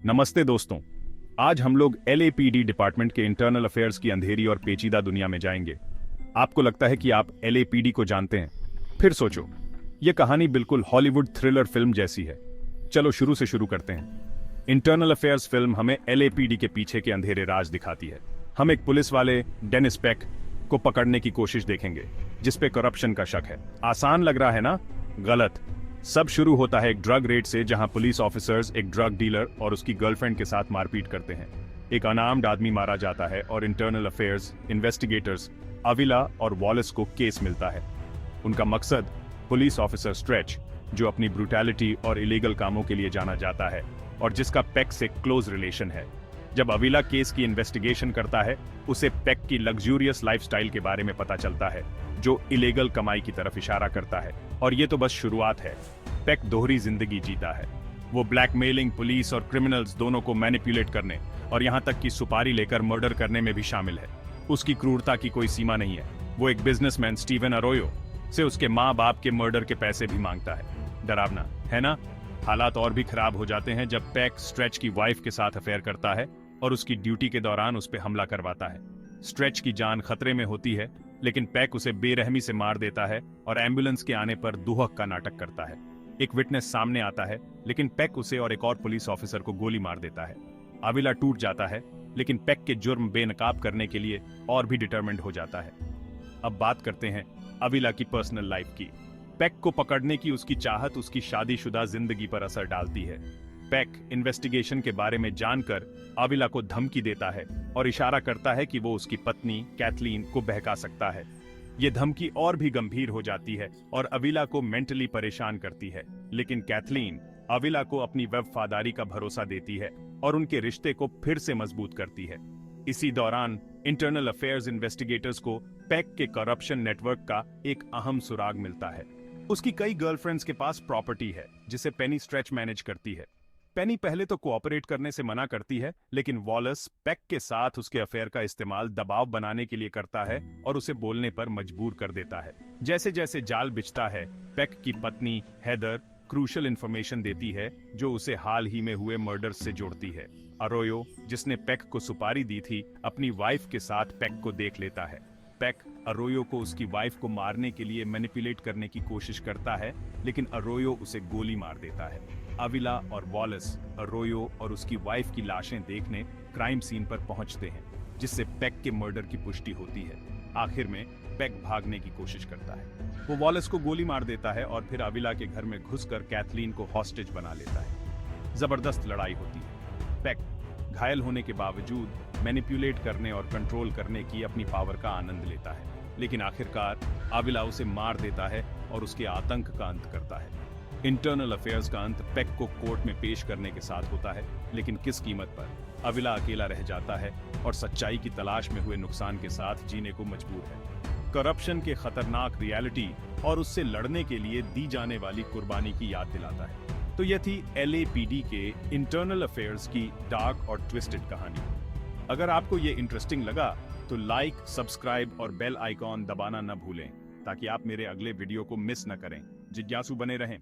नमस्ते दोस्तों। आज हम लोग एलएपीडी डिपार्टमेंट के इंटरनल अफेयर्स की अंधेरी और पेचीदा दुनिया में जाएंगे। आपको लगता है कि आप एलएपीडी को जानते हैं? फिर सोचो, यह कहानी बिल्कुल हॉलीवुड थ्रिलर फिल्म जैसी है। चलो शुरू से शुरू करते हैं। इंटरनल अफेयर्स फिल्म हमें एलएपीडी के पीछे के अंधेरे राज दिखाती है। हम एक पुलिस वाले डेनिस पेक को पकड़ने की कोशिश देखेंगे जिसपे करप्शन का शक है। आसान लग रहा है ना? गलत। सब शुरू होता है एक ड्रग रेड से, जहां पुलिस ऑफिसर्स एक ड्रग डीलर और उसकी गर्लफ्रेंड के साथ मारपीट करते हैं। एक अनार्म्ड आदमी मारा जाता है और इंटरनल अफेयर्स इन्वेस्टिगेटर्स अविला और वॉलेस को केस मिलता है। उनका मकसद पुलिस ऑफिसर स्ट्रेच, जो अपनी ब्रूटैलिटी और इलीगल कामों के लिए जाना जाता है और जिसका पेक से क्लोज रिलेशन है। जब अविला केस की इन्वेस्टिगेशन करता है, उसे पेक की लग्जूरियस लाइफस्टाइल के बारे में पता चलता है जो इलीगल कमाई की तरफ इशारा करता है। और ये तो बस शुरुआत है। पेक दोहरी जिंदगी जीता है। वो ब्लैकमेलिंग, पुलिस और क्रिमिनल्स दोनों को मैनिपुलेट करने और यहाँ तक कि सुपारी लेकर मर्डर करने में भी शामिल है। उसकी क्रूरता की कोई सीमा नहीं है। वो एक बिजनेसमैन स्टीवन अरोयो से उसके माँ बाप के मर्डर के पैसे भी मांगता है। डरावना है ना? हालात और भी खराब हो जाते हैं जब पेक स्ट्रेच की वाइफ के साथ अफेयर करता है और उसकी ड्यूटी के दौरान उस पर हमला करवाता है। स्ट्रेच की जान खतरे में होती है, लेकिन पेक उसे बेरहमी से मार देता है और एम्बुलेंस के आने पर दुहक का नाटक करता है। एक विटनेस सामने आता है, लेकिन पेक उसे और एक और पुलिस ऑफिसर को गोली मार देता है। अविला टूट जाता है, लेकिन पेक के जुर्म बेनकाब करने के लिए और भी डिटरमिन्ड हो जाता है। अब बात करते हैं अविला की पर्सनल लाइफ की। पेक को पकड़ने की उसकी चाहत उसकी शादीशुदा जिंदगी पर असर डालती है। पेक इन्वेस्टिगेशन के बारे में जानकर अविला को धमकी देता है और इशारा करता है कि वो उसकी पत्नी कैथलीन को बहका सकता है। ये धमकी और भी गंभीर हो जाती है और अविला को मेंटली परेशान करती है, लेकिन कैथलीन अविला को अपनी वफादारी का भरोसा देती है और उनके रिश्ते को फिर से मजबूत करती है। इसी दौरान इंटरनल अफेयर्स इन्वेस्टिगेटर्स को पेक के करप्शन नेटवर्क का एक अहम सुराग मिलता है। उसकी कई गर्लफ्रेंड्स के पास प्रॉपर्टी है जिसे पेनी स्ट्रेच मैनेज करती है। पेनी पहले तो कोऑपरेट करने से मना करती है, लेकिन वॉलेस पेक के साथ उसके अफेयर का इस्तेमाल दबाव बनाने के लिए करता है और उसे बोलने पर मजबूर कर देता है। जैसे जैसे जाल बिछता है, पेक की पत्नी हेदर क्रूशल इंफॉर्मेशन देती है जो उसे हाल ही में हुए मर्डर्स से जोड़ती है। अरोयो, जिसने पेक को सुपारी दी थी, अपनी वाइफ के साथ पेक को देख लेता है। पेक अरोयो को उसकी वाइफ को मारने के लिए मैनिपुलेट करने की कोशिश करता है, लेकिन अरोयो उसे गोली मार देता है। अविला और वॉलेस अरोयो और उसकी वाइफ की लाशें देखने क्राइम सीन पर पहुंचते हैं, जिससे पेक के मर्डर की पुष्टि होती है। आखिर में पेक भागने की कोशिश करता है। वो वॉलेस को गोली मार देता है और फिर अविला के घर में घुसकर कैथलीन को हॉस्टेज बना लेता है। जबरदस्त लड़ाई होती है। पेक घायल होने के बावजूद मैनिपुलेट करने और कंट्रोल करने की अपनी पावर का आनंद लेता है, लेकिन आखिरकार अविला उसे मार देता है और उसके आतंक का अंत करता है। इंटरनल अफेयर्स का अंत पेक को कोर्ट में पेश करने के साथ होता है, लेकिन किस कीमत पर? अविला अकेला रह जाता है और सच्चाई की तलाश में हुए नुकसान के साथ जीने को मजबूर है। करप्शन के खतरनाक रियलिटी और उससे लड़ने के लिए दी जाने वाली कुर्बानी की याद दिलाता है। तो यह थी एलएपीडी के इंटरनल अफेयर्स की डार्क और ट्विस्टेड कहानी। अगर आपको ये इंटरेस्टिंग लगा तो लाइक, सब्सक्राइब और बेल आइकॉन दबाना न भूलें, ताकि आप मेरे अगले वीडियो को मिस न करें। जिज्ञासु बने रहें।